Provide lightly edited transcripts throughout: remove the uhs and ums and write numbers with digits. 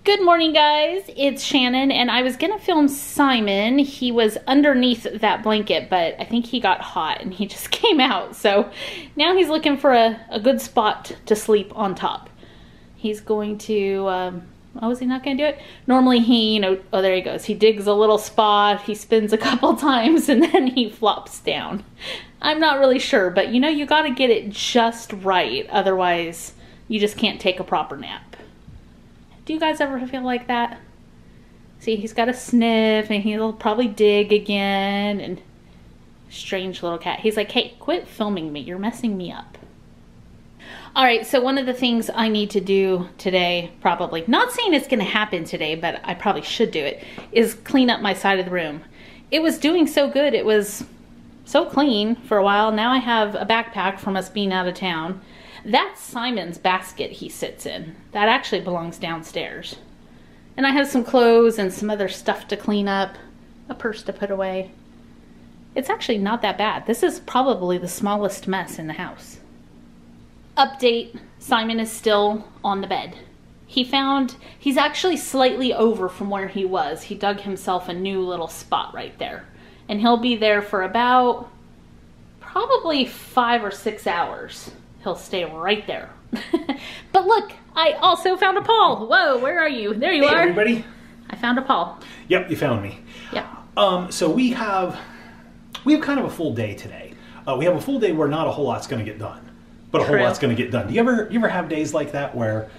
Good morning, guys. It's Shannon, and I was gonna film Simon. He was underneath that blanket, but I think he got hot and he just came out. So now he's looking for a good spot to sleep on top. He's going to, oh, is he not gonna do it? Normally he, oh, there he goes. He digs a little spot, he spins a couple times, and then he flops down. I'm not really sure, but you gotta get it just right. Otherwise, you just can't take a proper nap. Do you guys ever feel like that? See, he's got a sniff and he'll probably dig again. And strange little cat. He's like, hey, quit filming me. You're messing me up. All right, so one of the things I need to do today, probably, not saying it's going to happen today, but I probably should do it, is clean up my side of the room. It was doing so good. It was so clean for a while. Now I have a backpack from us being out of town. That's Simon's basket he sits in. That actually belongs downstairs. And I have some clothes and some other stuff to clean up, a purse to put away. It's actually not that bad. This is probably the smallest mess in the house. Update, Simon is still on the bed. He's actually slightly over from where he was. He dug himself a new little spot right there. And he'll be there for about probably 5 or 6 hours. He'll stay right there. But look, I also found a Paul. Whoa, where are you? There you are. Hey, everybody. I found a Paul. Yep, you found me. Yep. So we have kind of a full day today. We have a full day where not a whole lot's going to get done, but a whole lot's going to get done. Do you ever have days like that where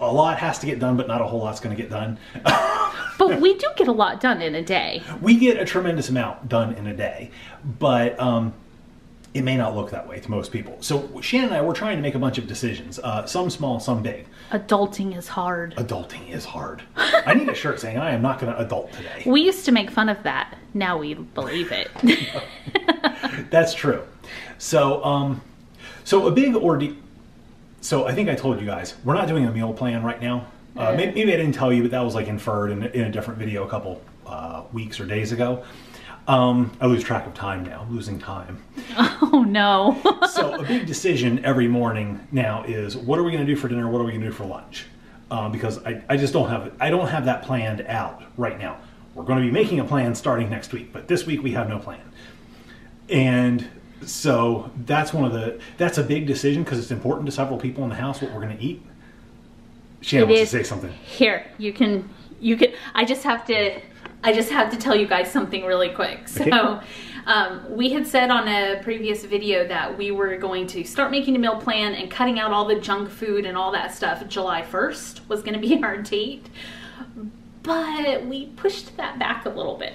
a lot has to get done, but not a whole lot's going to get done? But we do get a lot done in a day. We get a tremendous amount done in a day, but it may not look that way to most people. So Shannon and I, we're trying to make a bunch of decisions, some small, some big. Adulting is hard. Adulting is hard. I need a shirt saying I am not going to adult today. We used to make fun of that. Now we believe it. That's true. So, so a big ordeal. So I think I told you guys, we're not doing a meal plan right now. Maybe I didn't tell you, but that was like inferred in a different video a couple weeks or days ago. I lose track of time now. I'm losing time. Oh no. So a big decision every morning now is, what are we going to do for dinner? What are we going to do for lunch? Because I just don't have it. I don't have that planned out right now. We're going to be making a plan starting next week, but this week we have no plan. And so that's that's a big decision because it's important to several people in the house what we're going to eat. Shannon wants to say something. Here, you can, I just have to tell you guys something really quick. So, okay. We had said on a previous video that we were going to start making a meal plan and cutting out all the junk food and all that stuff. July 1st was going to be our date, but we pushed that back a little bit.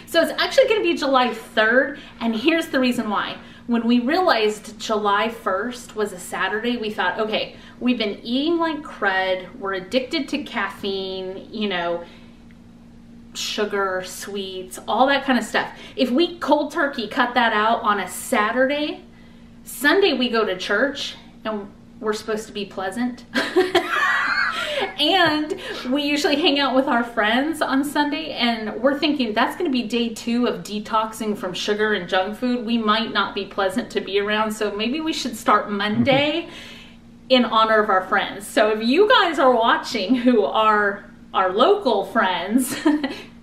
So it's actually going to be July 3rd, and here's the reason why. When we realized July 1st was a Saturday, we thought, okay, we've been eating like crud, we're addicted to caffeine, sugar, sweets, all that kind of stuff. If we cold turkey cut that out on a Saturday, Sunday we go to church and we're supposed to be pleasant. And we usually hang out with our friends on Sunday, and we're thinking that's going to be day 2 of detoxing from sugar and junk food. We might not be pleasant to be around, so maybe we should start Monday in honor of our friends. So if you guys are watching who are our local friends,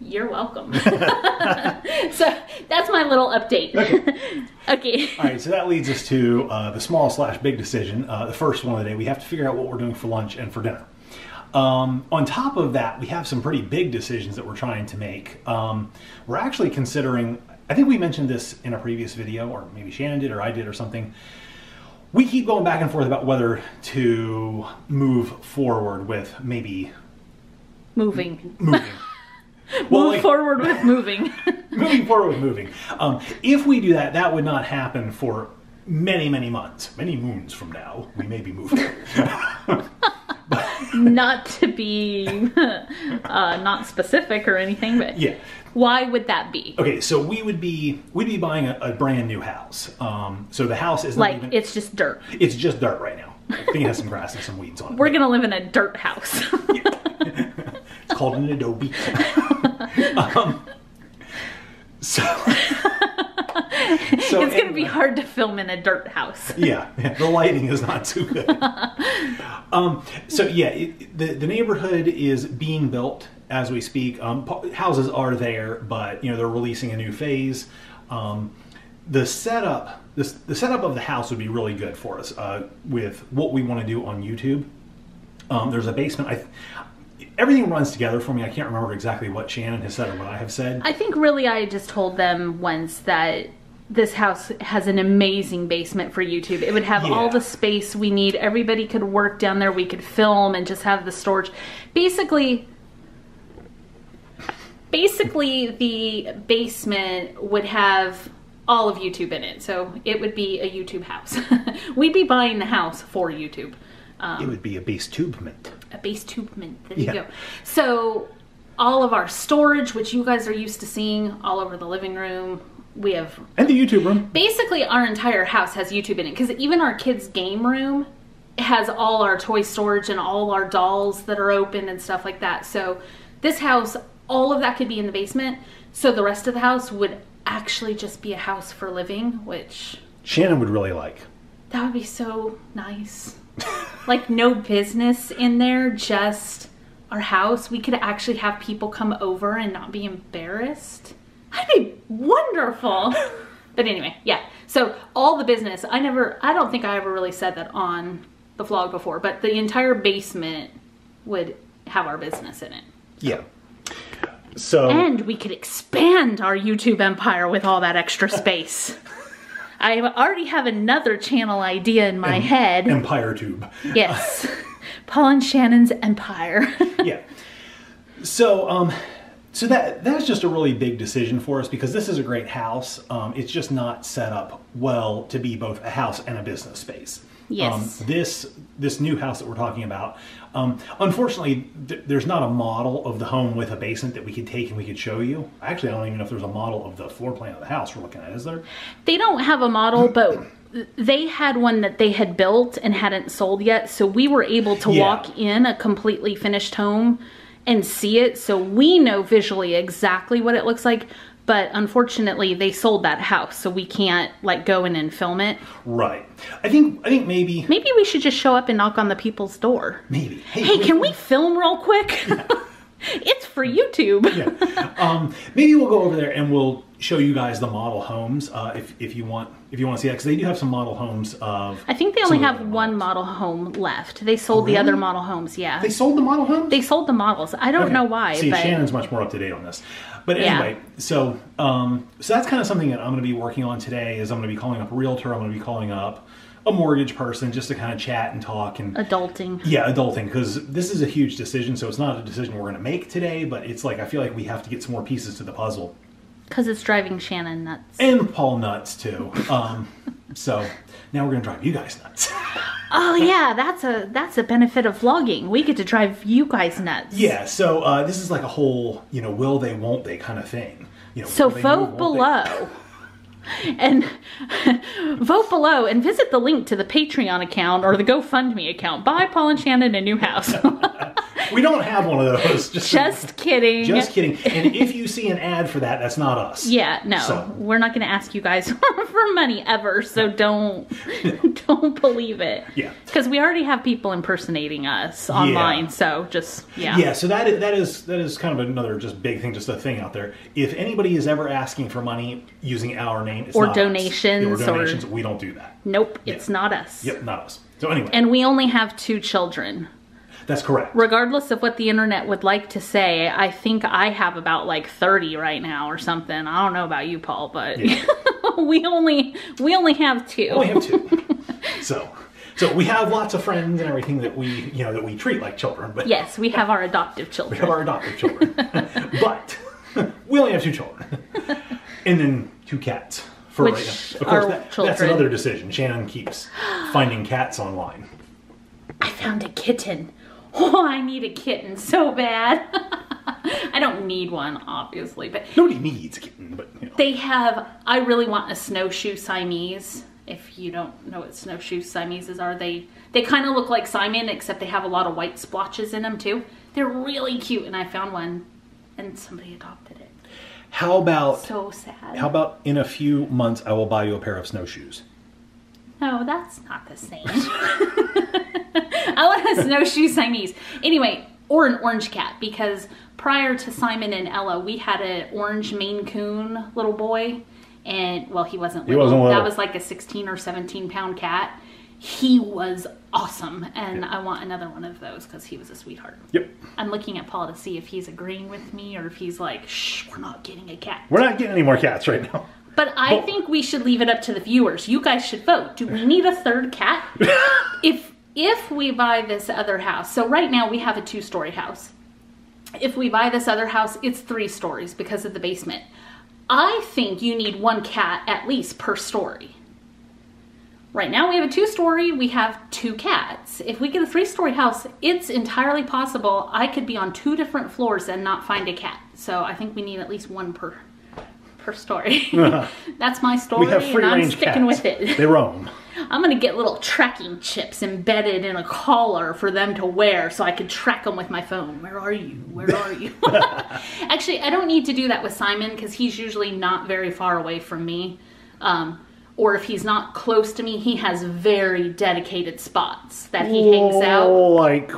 you're welcome. So that's my little update. Okay. Okay. All right, so that leads us to the small/big decision. The first one of the day, we have to figure out what we're doing for lunch and for dinner. On top of that, we have some pretty big decisions that we're trying to make. We're actually considering, I think we mentioned this in a previous video, or maybe Shannon did or I did or something. We keep going back and forth about whether to move forward with maybe moving. Well, move forward with moving. Moving forward with moving. If we do that, that would not happen for many, many months. Many moons from now, we may be moving. Not to be not specific or anything, but yeah. Why would that be? Okay, so we'd be buying a brand new house. So the house is like it's just dirt. It's just dirt right now. I think it has some grass and some weeds on it. We're gonna live in a dirt house. Yeah. It's called an adobe. So So it's going to be hard to film in a dirt house. Yeah, the lighting is not too good. So yeah, the neighborhood is being built as we speak. Houses are there, but they're releasing a new phase. The setup of the house would be really good for us with what we want to do on YouTube. There's a basement. Everything runs together for me. I can't remember exactly what Shannon has said or what I have said. I think really I just told them once that this house has an amazing basement for YouTube. It would have all the space we need. Everybody could work down there. We could film and just have the storage. Basically the basement would have all of YouTube in it. So it would be a YouTube house. We'd be buying the house for YouTube. It would be a base tubement. A base tubement. There you go. So all of our storage, which you guys are used to seeing all over the living room, we have... And the YouTube room. Basically, our entire house has YouTube in it. Because even our kids' game room has all our toy storage and all our dolls that are open and stuff like that. So this house, all of that could be in the basement. So the rest of the house would actually just be a house for living, which... Shannon would really like. That would be so nice. Like no business in there, just our house. We could actually have people come over and not be embarrassed. That'd be wonderful. But anyway, yeah. So all the business, I don't think I ever really said that on the vlog before, but the entire basement would have our business in it. Yeah. So. And we could expand our YouTube empire with all that extra space. I already have another channel idea in my head. Empire Tube. Yes. Paul and Shannon's Empire. Yeah. So that's just a really big decision for us because this is a great house. It's just not set up well to be both a house and a business space. Yes. This new house that we're talking about, unfortunately, there's not a model of the home with a basement that we could take and we could show you. Actually, I don't even know if there's a model of the floor plan of the house we're looking at. Is there? They don't have a model, but they had one that they had built and hadn't sold yet. So we were able to walk in a completely finished home and see it. So we know visually exactly what it looks like. But unfortunately, they sold that house, so we can't like go in and film it. Right. I think maybe we should just show up and knock on the people's door. Maybe. Hey, can we film real quick? Yeah. It's for YouTube. Yeah. Maybe we'll go over there and we'll show you guys the model homes if you want to see that, because they do have some model homes of. I think they only have one model home left. They sold the other model homes. Yeah. They sold the model homes. They sold the models. I don't know why. See, but Shannon's much more up to date on this. But anyway, so that's kind of something that I'm going to be working on today. Is I'm going to be calling up a realtor. I'm going to be calling up a mortgage person just to kind of chat and talk and adulting. Yeah, adulting, because this is a huge decision. So it's not a decision we're going to make today, but it's like I feel like we have to get some more pieces to the puzzle. Because it's driving Shannon nuts. And Paul nuts too. So now we're going to drive you guys nuts. Oh yeah, that's a benefit of vlogging. We get to drive you guys nuts. Yeah, so this is like a whole, will they, won't they kind of thing. So vote below. And vote below and visit the link to the Patreon account or the GoFundMe account. Buy Paul and Shannon a new house. We don't have one of those. Just kidding. Just kidding. And if you see an ad for that, that's not us. Yeah, no. So. We're not going to ask you guys for money ever, so don't believe it. Yeah. Because we already have people impersonating us online, so just, Yeah, so that is kind of another just big thing, just a thing out there. If anybody is ever asking for money using our name, it's or not donations. Us. Or donations, we don't do that. Nope, it's not us. Yep, not us. So anyway. And we only have 2 children. That's correct. Regardless of what the internet would like to say, I think I have about like 30 right now or something. I don't know about you, Paul, but we only have 2. Only have 2. So we have lots of friends and everything that we treat like children. But yes, we have our adoptive children. We have our adoptive children. But we only have 2 children. And then 2 cats. Which of course, that's another decision. Shannon keeps finding cats online. I found a kitten. Oh, I need a kitten so bad. I don't need one, obviously, but nobody needs a kitten. But they have. I really want a snowshoe Siamese. If you don't know what snowshoe Siameses are, they kind of look like Simon, except they have a lot of white splotches in them too. They're really cute, and I found one, and somebody adopted it. How about So sad. How about in a few months I will buy you a pair of snowshoes? No, that's not the same. I want a snowshoe Siamese. Anyway, or an orange cat, because prior to Simon and Ella, we had an orange Maine Coon little boy. And, well, he wasn't little. That was like a 16 or 17 pound cat. He was awesome. And I want another one of those because he was a sweetheart. Yep. I'm looking at Paul to see if he's agreeing with me or if he's like, shh, we're not getting a cat. We're not getting any more cats right now. But I think we should leave it up to the viewers. You guys should vote. Do we need a third cat? If we buy this other house, so right now we have a 2-story house. If we buy this other house, it's 3 stories because of the basement. I think you need 1 cat at least per story. Right now we have a 2-story, we have 2 cats. If we get a 3-story house, it's entirely possible I could be on 2 different floors and not find a cat. So I think we need at least 1 per story. That's my story, and I'm sticking with it. They roam. I'm gonna get little tracking chips embedded in a collar for them to wear so I can track them with my phone. Where are you? Where are you? Actually, I don't need to do that with Simon because he's usually not very far away from me. Or if he's not close to me, he has very dedicated spots that he hangs out. Like,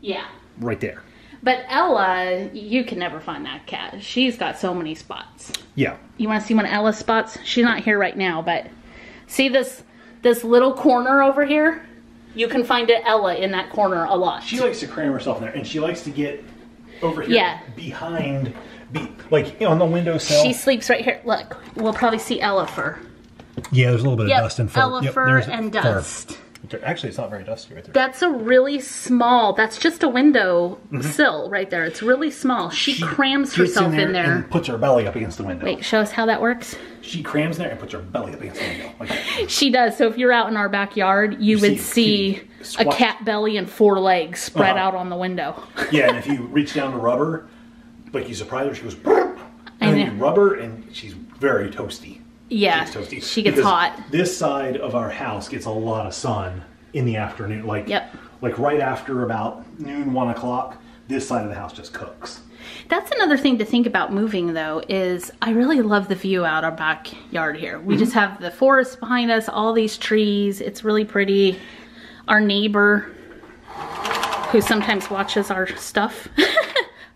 yeah. Right there. But Ella, you can never find that cat. She's got so many spots. Yeah. You want to see one of Ella's spots? She's not here right now, but see this little corner over here? You can find Ella in that corner a lot. She likes to cram herself in there, and she likes to get over here behind, like on the windowsill. She sleeps right here. Look, we'll probably see Ella fur. Yeah, there's a little bit of dust and fur. Ella fur and dust. Actually, it's not very dusty right there. That's a really small, that's just a window sill right there. It's really small. She crams herself in there. And puts her belly up against the window. Wait, show us how that works. She crams there and puts her belly up against the window. Like that. She does. So if you're out in our backyard, you would see a cat belly and 4 legs spread out on the window. Yeah, and if you reach down to rub her, like you surprise her, she goes, burp, and then you rub her, and she's very toasty. Yeah, she gets hot. This side of our house gets a lot of sun in the afternoon. Like right after about noon, 1 o'clock, this side of the house just cooks. That's another thing to think about moving, though, is I really love the view out our backyard here. We just have the forest behind us, all these trees. It's really pretty. Our neighbor, who sometimes watches our stuff.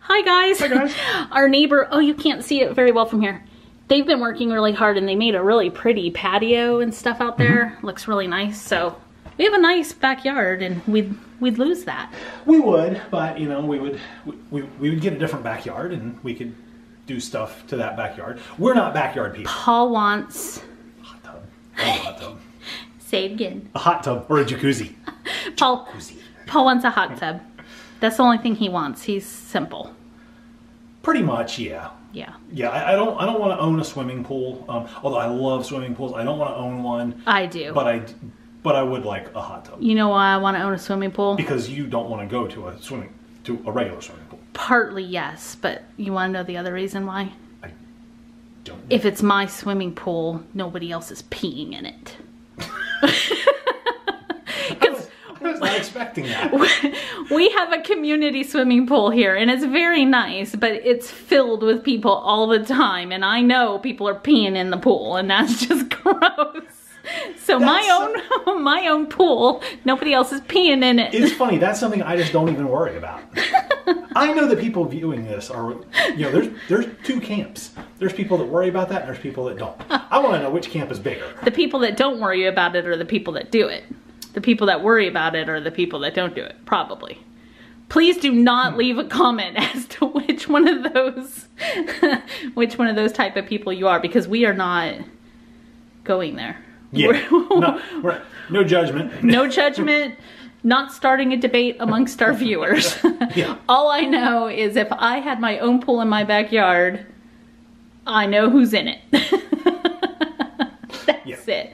Hi, guys. Hi, guys. Our neighbor, oh, you can't see it very well from here. They've been working really hard, and they made a really pretty patio and stuff out there. Looks really nice. So we have a nice backyard, and we'd lose that. We would, but you know, we would get a different backyard, and we could do stuff to that backyard. We're not backyard people. Paul wants a hot tub. A hot tub. Say it again. A hot tub or a jacuzzi. Paul wants a hot tub. That's the only thing he wants. He's simple. Pretty much, yeah. Yeah. Yeah, I don't want to own a swimming pool. Although I love swimming pools, I don't want to own one. I do. But I would like a hot tub. You know why I want to own a swimming pool? Because you don't want to go to a regular swimming pool. Partly yes, but you want to know the other reason why? I don't know. If it's my swimming pool, nobody else is peeing in it. I was not expecting that. We have a community swimming pool here, and it's very nice, but it's filled with people all the time, and I know people are peeing in the pool, and that's just gross. So my own pool, nobody else is peeing in it. It's funny, that's something I just don't even worry about. I know that people viewing this are, you know, there's 2 camps. There's people that worry about that, and there's people that don't. I want to know which camp is bigger. The people that don't worry about it are the people that do it. The people that worry about it are the people that don't do it, probably. Please do not leave a comment as to which one of those type of people you are, because we are not going there. Yeah, no judgment. No judgment, not starting a debate amongst our viewers. Yeah. All I know is if I had my own pool in my backyard, I know who's in it.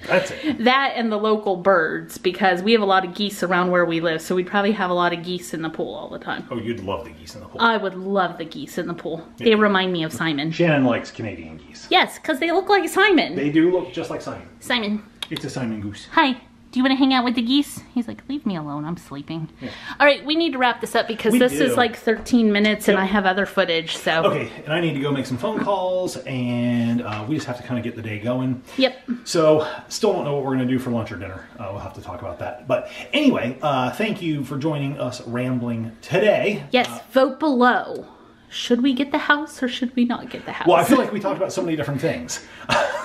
That's it. That and the local birds, because we have a lot of geese around where we live, so we'd probably have a lot of geese in the pool all the time. Oh, you'd love the geese in the pool. I would love the geese in the pool. Yeah. They remind me of Simon. Shannon likes Canadian geese. Yes, because they look like Simon. They do look just like Simon. Simon. It's a Simon goose. Hi. Do you want to hang out with the geese? He's like, leave me alone, I'm sleeping. Yeah. All right, we need to wrap this up because this is like 13 minutes and I have other footage, so. Okay, and I need to go make some phone calls, and we just have to kind of get the day going. Yep. So, still don't know what we're going to do for lunch or dinner. We'll have to talk about that. But anyway, thank you for joining us rambling today. Yes, vote below. Should we get the house or should we not get the house? Well, I feel like we talked about so many different things.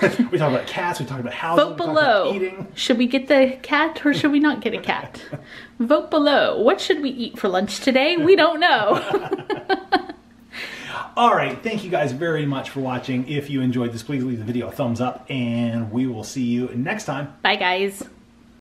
We talked about cats, we talked about housing, vote below. We talked about eating. Should we get the cat or should we not get a cat? Vote below. What should we eat for lunch today? We don't know. All right, thank you guys very much for watching. If you enjoyed this, please leave the video a thumbs up, and we will see you next time. Bye, guys.